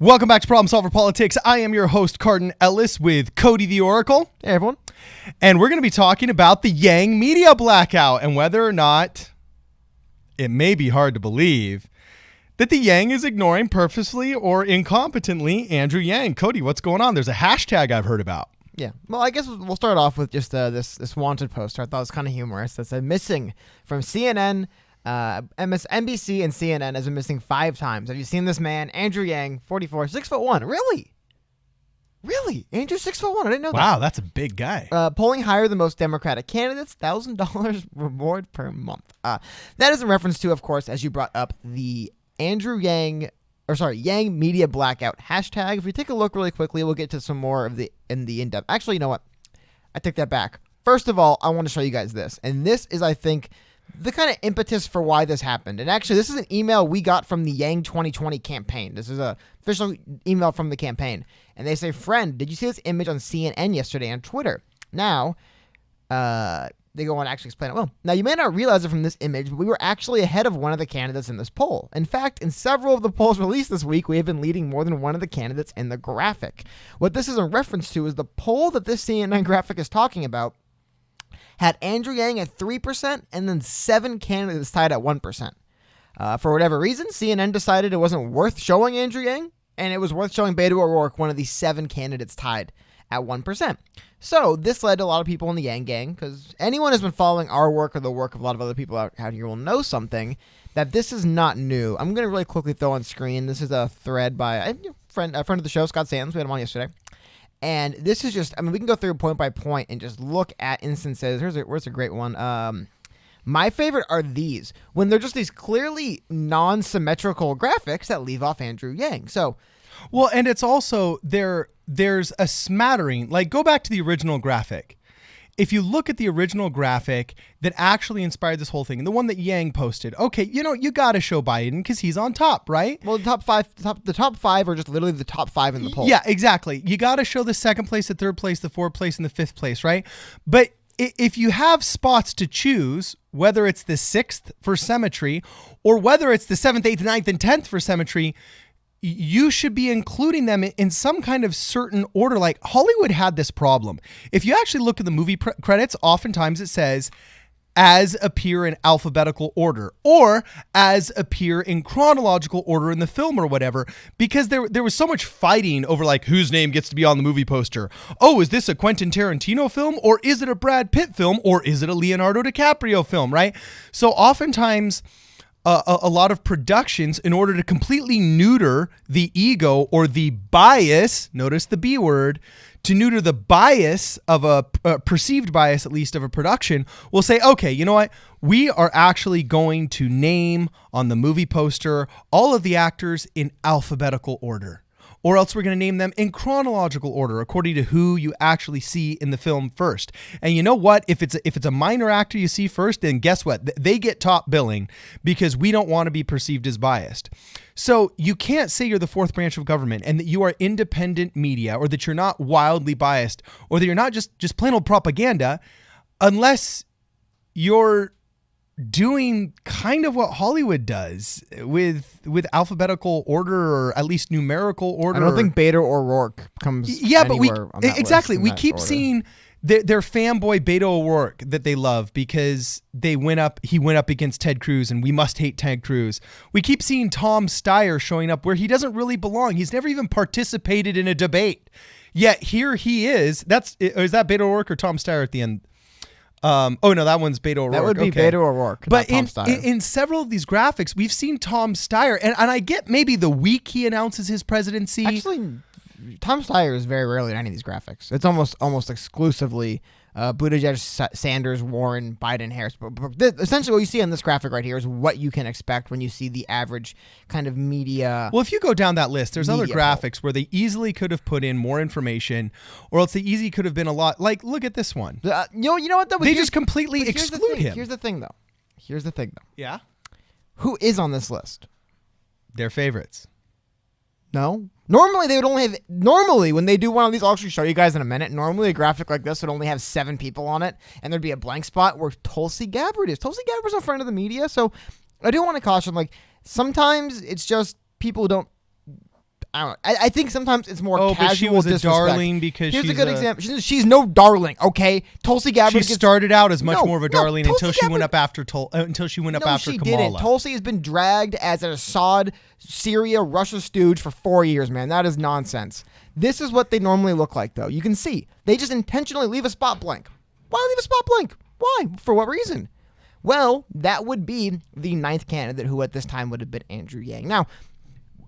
Welcome back to Problem Solver Politics. I am your host, Cardin Ellis, with Cody the Oracle. Hey, everyone. And we're going to be talking about the Yang media blackout and whether or not it may be hard to believe that the Yang is ignoring purposely or incompetently Andrew Yang. Cody, what's going on? There's a hashtag I've heard about. Yeah. Well, I guess we'll start off with just this wanted poster. I thought it was kind of humorous. That said, missing from CNN, NBC, and CNN has been missing 5 times. Have you seen this man? Andrew Yang, 44, 6'1". Really? Andrew, 6'1". I didn't know that. Wow, that's a big guy. Polling higher than most Democratic candidates, $1,000 reward per month. That is in reference to, of course, as you brought up, the Yang media blackout hashtag. If we take a look really quickly, we'll get to some more of the in-depth. Actually, you know what? I take that back. First of all, I want to show you guys this. And this is, I think, the kind of impetus for why this happened. And actually, this is an email we got from the Yang 2020 campaign. This is an official email from the campaign. And they say, friend, did you see this image on CNN yesterday on Twitter? Now, they go on to actually explain it well. Now, you may not realize it from this image, but we were actually ahead of one of the candidates in this poll. In fact, in several of the polls released this week, we have been leading more than one of the candidates in the graphic. What this is in reference to is the poll that this CNN graphic is talking about had Andrew Yang at 3% and then 7 candidates tied at 1%. For whatever reason, CNN decided it wasn't worth showing Andrew Yang, and it was worth showing Beto O'Rourke, one of the 7 candidates tied at 1%. So this led to a lot of people in the Yang gang, because anyone who's been following our work or the work of a lot of other people out here will know something, that this is not new. I'm going to really quickly throw on screen. This is a thread by a friend of the show, Scott Sands. We had him on yesterday. And this is just, we can go through point by point and just look at instances. Where's a great one? My favorite are these, when they're just these clearly non-symmetrical graphics that leave off Andrew Yang. So, well, and it's also, there's a smattering, like go back to the original graphic. If you look at the original graphic that actually inspired this whole thing, and the one that Yang posted, okay, you got to show Biden because he's on top, right? Well, the top five are just literally the top 5 in the poll. Yeah, exactly. You got to show the second place, the third place, the fourth place, and the fifth place, right? But if you have spots to choose, whether it's the 6th for symmetry or whether it's the 7th, 8th, 9th, and 10th for symmetry, you should be including them in some kind of certain order. Like Hollywood had this problem. If you actually look at the movie credits, oftentimes it says as appear in alphabetical order or as appear in chronological order in the film or whatever, because there was so much fighting over like whose name gets to be on the movie poster. Oh, is this a Quentin Tarantino film or is it a Brad Pitt film or is it a Leonardo DiCaprio film, right? So oftentimes a lot of productions, in order to completely neuter the ego or the bias, notice the B word, to neuter the bias of a perceived bias, at least of a production, will say, okay, you know what? We are actually going to name on the movie poster all of the actors in alphabetical order. Or else we're going to name them in chronological order according to who you actually see in the film first. And you know what? If it's a minor actor you see first, then guess what? They get top billing because we don't want to be perceived as biased. So you can't say you're the fourth branch of government and that you are independent media or that you're not wildly biased or that you're not just plain old propaganda unless you're doing kind of what Hollywood does with alphabetical order or at least numerical order. I don't think Beto O'Rourke comes anywhere on that exactly. list We keep seeing their fanboy Beto O'Rourke that they love because he went up against Ted Cruz and we must hate Ted Cruz. We keep seeing Tom Steyer showing up where he doesn't really belong. He's never even participated in a debate. Yet here he is. Is that Beto O'Rourke or Tom Steyer at the end? Oh no, that one's Beto O'Rourke. That would be Beto O'Rourke, but Tom Steyer. in several of these graphics, we've seen Tom Steyer, and I get maybe the week he announces his presidency. Actually, Tom Steyer is very rarely in any of these graphics. It's almost exclusively Buttigieg, Sanders, Warren, Biden, Harris. But essentially what you see on this graphic right here is what you can expect when you see the average kind of media. Well, if you go down that list, there's other graphics where they easily could have put in more information, or else they easily could have been a lot. Like, look at this one. You know what? They just completely exclude him. Here's the thing, though. Yeah? Who is on this list? Their favorites. No. Normally, they would only have... Normally, when they do one of these, I'll actually show you guys in a minute. Normally, a graphic like this would only have 7 people on it, and there'd be a blank spot where Tulsi Gabbard is. Tulsi Gabbard's a friend of the media, so I do want to caution, like, sometimes it's just people don't I don't know. I think sometimes it's more casual but she was a disrespect. darling because Here's she's a good example. She's no darling, okay? Tulsi Gabbard She started out as much No, more of a no, darling Tulsi until she went Gabbard- up after until she went up after she Kamala. didn't. Tulsi has been dragged as an Assad, Syria, Russia stooge for 4 years, man. That is nonsense. This is what they normally look like, though. You can see. They just intentionally leave a spot blank. Why leave a spot blank? Why? For what reason? Well, that would be the 9th candidate, who at this time would have been Andrew Yang. Now,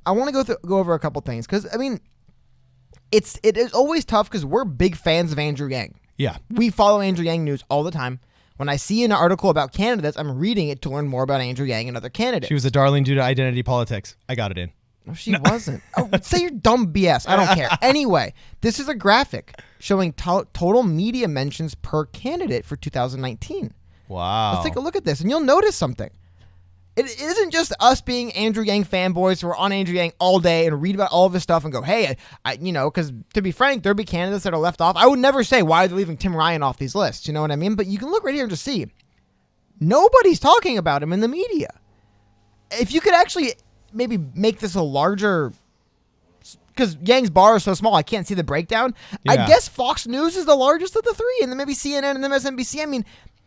I want to go over a couple things because, I mean, it is always tough because we're big fans of Andrew Yang. Yeah. We follow Andrew Yang news all the time. When I see an article about candidates, I'm reading it to learn more about Andrew Yang and other candidates. She was a darling due to identity politics. I got it in. No, she wasn't. Oh, say your dumb BS. I don't care. Anyway, this is a graphic showing total media mentions per candidate for 2019. Wow. Let's take a look at this, and you'll notice something. It isn't just us being Andrew Yang fanboys who are on Andrew Yang all day and read about all of his stuff and go, hey, because to be frank, there'll be candidates that are left off. I would never say why are they leaving Tim Ryan off these lists. You know what I mean? But you can look right here and just see nobody's talking about him in the media. If you could actually maybe make this a larger, because Yang's bar is so small, I can't see the breakdown. Yeah. I guess Fox News is the largest of the three, and then maybe CNN and MSNBC. I mean,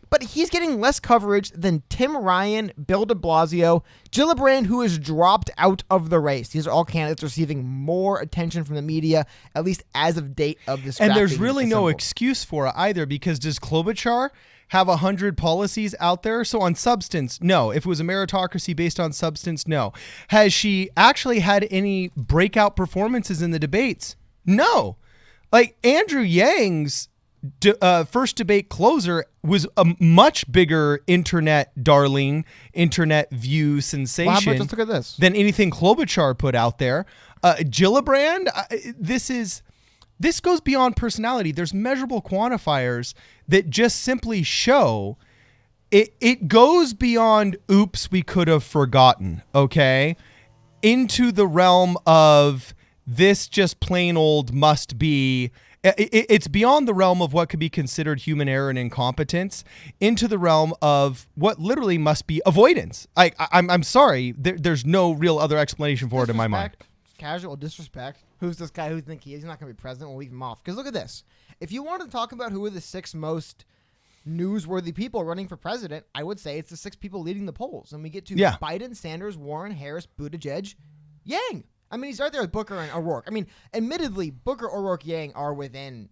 but he's getting less coverage than Tim Ryan, Bill de Blasio, Gillibrand, who has dropped out of the race. These are all candidates receiving more attention from the media, at least as of date of this. And there's really no excuse for it either, because does Klobuchar have 100 policies out there? So on substance, no. If it was a meritocracy based on substance, no. Has she actually had any breakout performances in the debates? No. Like Andrew Yang's first debate closer was a much bigger internet darling, internet view sensation Just look at this. than anything Klobuchar put out there. Gillibrand, this goes beyond personality. There's measurable quantifiers that just simply show it goes beyond oops, we could have forgotten, okay? Into the realm of this just plain old must be. It's beyond the realm of what could be considered human error and incompetence into the realm of what literally must be avoidance. I'm sorry. There's no real other explanation for it in my mind. Casual disrespect. Who's this guy who think he is? He's not going to be president. We'll leave him off. Because look at this. If you wanted to talk about who are the 6 most newsworthy people running for president, I would say it's the 6 people leading the polls. And we get to Biden, Sanders, Warren, Harris, Buttigieg, Yang. I mean, he's right there with Booker and O'Rourke. I mean, admittedly, Booker, O'Rourke, Yang are within,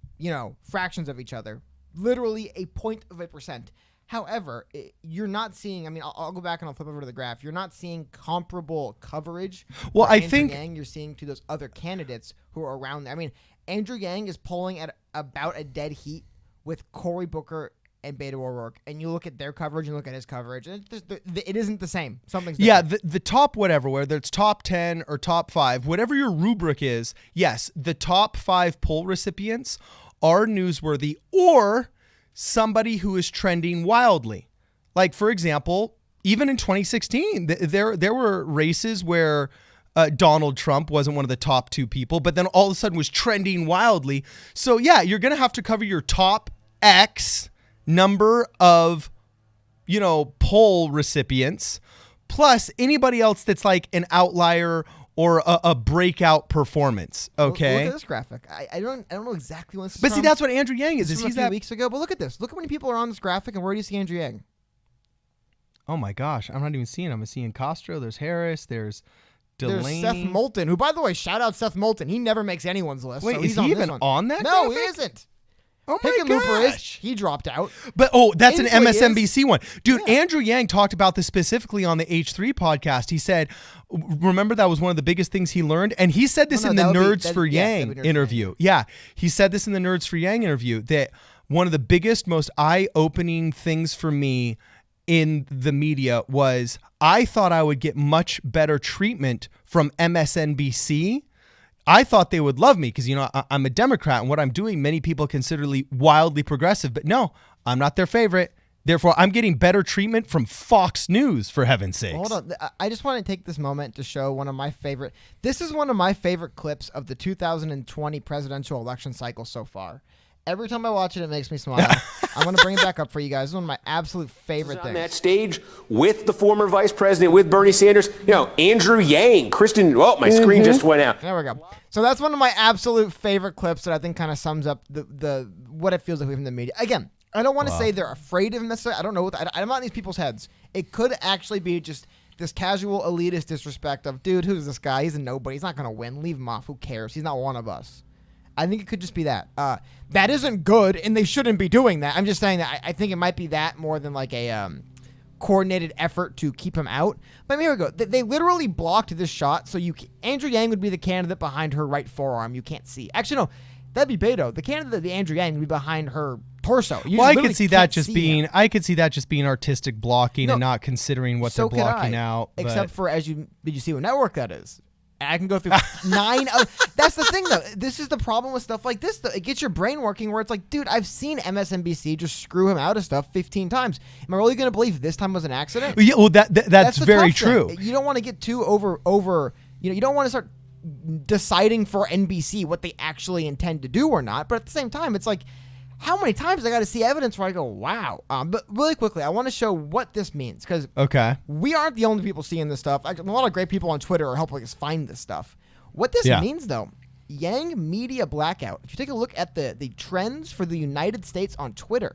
fractions of each other. Literally a 0.1%. However, you're not seeing, I mean, I'll go back and I'll flip over to the graph. You're not seeing comparable coverage. Well, for I Andrew think Yang, you're seeing to those other candidates who are around there. I mean, Andrew Yang is polling at about a dead heat with Cory Booker and Beto O'Rourke, and you look at their coverage and look at his coverage, and it isn't the same. Something's different. Yeah, the top whatever, whether it's top 10 or top 5, whatever your rubric is, yes, the top 5 poll recipients are newsworthy or somebody who is trending wildly. Like, for example, even in 2016, there were races where Donald Trump wasn't one of the top 2 people, but then all of a sudden was trending wildly. So, yeah, you're going to have to cover your top X number of, poll recipients, plus anybody else that's like an outlier or a breakout performance. Okay. Look at this graphic. I don't know exactly when this is But see, from. that's what Andrew Yang is. This Is from he's a few that weeks ago? But look at this. Look how many people are on this graphic, and where do you see Andrew Yang? Oh my gosh, I'm not even seeing him. I'm seeing Castro. There's Harris. There's Delaney. There's Seth Moulton, who, by the way, shout out Seth Moulton. He never makes anyone's list. Wait, so is he's he on even this one. on that? No, graphic? he isn't. Oh my Hickenlooper is. gosh. He dropped out. But that's an Inslee MSNBC one. Dude, Yeah. Andrew Yang talked about this specifically on the H3 podcast. He said, remember that was one of the biggest things he learned? And he said this in the Nerds for Yang interview. Yeah, he said this in the Nerds for Yang interview, that one of the biggest, most eye-opening things for me in the media was I thought I would get much better treatment from MSNBC. I thought they would love me because, I'm a Democrat, and what I'm doing, many people consider wildly progressive. But no, I'm not their favorite. Therefore, I'm getting better treatment from Fox News, for heaven's sakes. Hold on. I just want to take this moment to show one of my favorite. This is one of my favorite clips of the 2020 presidential election cycle so far. Every time I watch it, it makes me smile. I'm going to bring it back up for you guys. It's one of my absolute favorite things. On that stage with the former vice president, with Bernie Sanders, Andrew Yang, Kristen. Oh, my screen just went out. There we go. So that's one of my absolute favorite clips that I think kind of sums up the what it feels like from the media. Again, I don't want to say they're afraid of him necessarily. I don't know. I'm not in these people's heads. It could actually be just this casual elitist disrespect of, dude, who's this guy? He's a nobody. He's not going to win. Leave him off. Who cares? He's not one of us. I think it could just be that. That isn't good, and they shouldn't be doing that. I'm just saying that I think it might be that more than like a coordinated effort to keep him out. But here we go. They literally blocked this shot, so Andrew Yang would be the candidate behind her right forearm. You can't see. Actually, no, that'd be Beto. The candidate would be Andrew Yang would be behind her torso. I could see that just being artistic blocking and not considering what they're blocking out. Except for did you see what network that is? I can go through 9 that's the thing, though. This is the problem with stuff like this. It gets your brain working where it's like, dude, I've seen MSNBC just screw him out of stuff 15 times. Am I really going to believe this time was an accident? Yeah, well, that's very true. You don't want to get too over. You don't want to start deciding for NBC what they actually intend to do or not. But at the same time, it's like, how many times I got to see evidence where I go, wow. But really quickly, I want to show what this means because we aren't the only people seeing this stuff. A lot of great people on Twitter are helping us find this stuff. What this means, though, Yang Media Blackout. If you take a look at the trends for the United States on Twitter,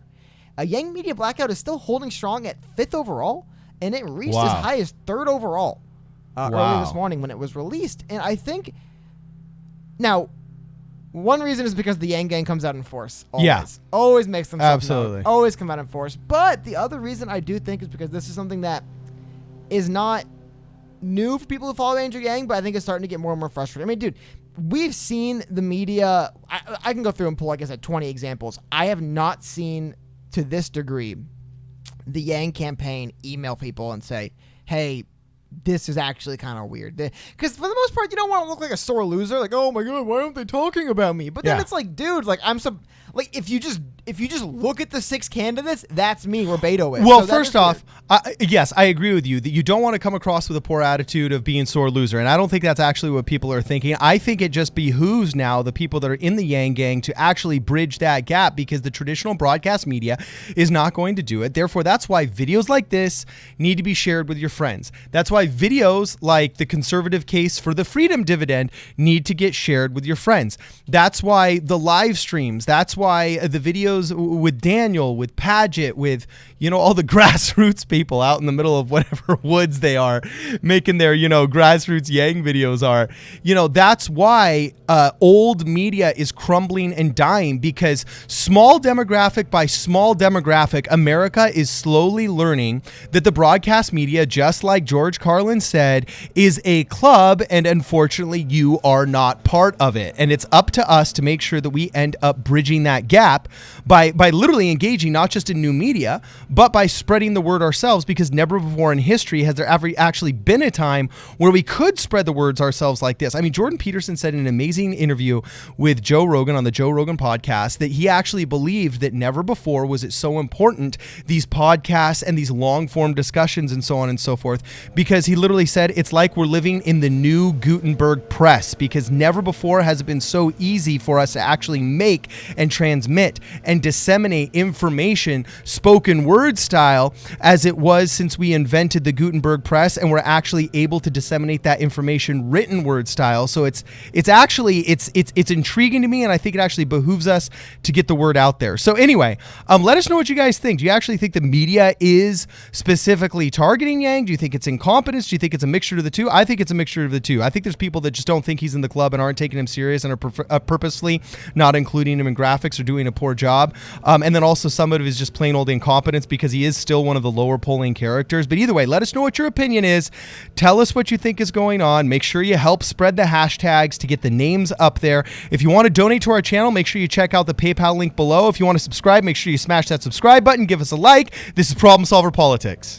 Yang Media Blackout is still holding strong at 5th overall, and it reached as high as 3rd overall earlier this morning when it was released. And I think now, one reason is because the Yang Gang comes out in force. Always makes themselves known. Always come out in force. But the other reason I do think is because this is something that is not new for people who follow Andrew Yang, but I think it's starting to get more and more frustrating. I mean, dude, we've seen the media. I can go through and pull, like I said, 20 examples. I have not seen to this degree the Yang campaign email people and say, hey, this is actually kind of weird. Because for the most part, you don't want to look like a sore loser. Like, oh my God, why aren't they talking about me? But then it's like, dude, like if you just look at the 6 candidates, that's me where Beto is. Well, so first off, yes, I agree with you that you don't want to come across with a poor attitude of being sore loser. And I don't think that's actually what people are thinking. I think it just behooves now the people that are in the Yang Gang to actually bridge that gap because the traditional broadcast media is not going to do it. Therefore, that's why videos like this need to be shared with your friends. That's why videos like the conservative case for the freedom dividend need to get shared with your friends. That's why the live streams, that's why the videos with Daniel, with Paget, with, all the grassroots people out in the middle of whatever woods they are making their, grassroots Yang videos are, that's why old media is crumbling and dying because small demographic by small demographic, America is slowly learning that the broadcast media, just like George Carlin said, is a club, and unfortunately you are not part of it. And it's up to us to make sure that we end up bridging that gap by literally engaging not just in new media, but by spreading the word ourselves, because never before in history has there ever actually been a time where we could spread the words ourselves like this. I mean, Jordan Peterson said in an amazing interview with Joe Rogan on the Joe Rogan podcast that he actually believed that never before was it so important, these podcasts and these long form discussions and so on and so forth, because he literally said it's like we're living in the new Gutenberg press, because never before has it been so easy for us to actually make and transmit and disseminate information spoken word style as it was since we invented the Gutenberg press, and we're actually able to disseminate that information written word style. So it's intriguing to me, and I think it actually behooves us to get the word out there. So anyway, let us know what you guys think. Do you actually think the media is specifically targeting Yang? Do you think it's incompetence? Do you think it's a mixture of the two? I think it's a mixture of the two. I think there's people that just don't think he's in the club and aren't taking him serious and are purposely not including him in graphics or doing a poor job. And then also some of it is just plain old incompetence because he is still one of the lower polling characters. But either way, let us know what your opinion is. Tell us what you think is going on. Make sure you help spread the hashtags to get the names up there. If you want to donate to our channel, make sure you check out the PayPal link below. If you want to subscribe, make sure you smash that subscribe button. Give us a like. This is Problem Solver Politics.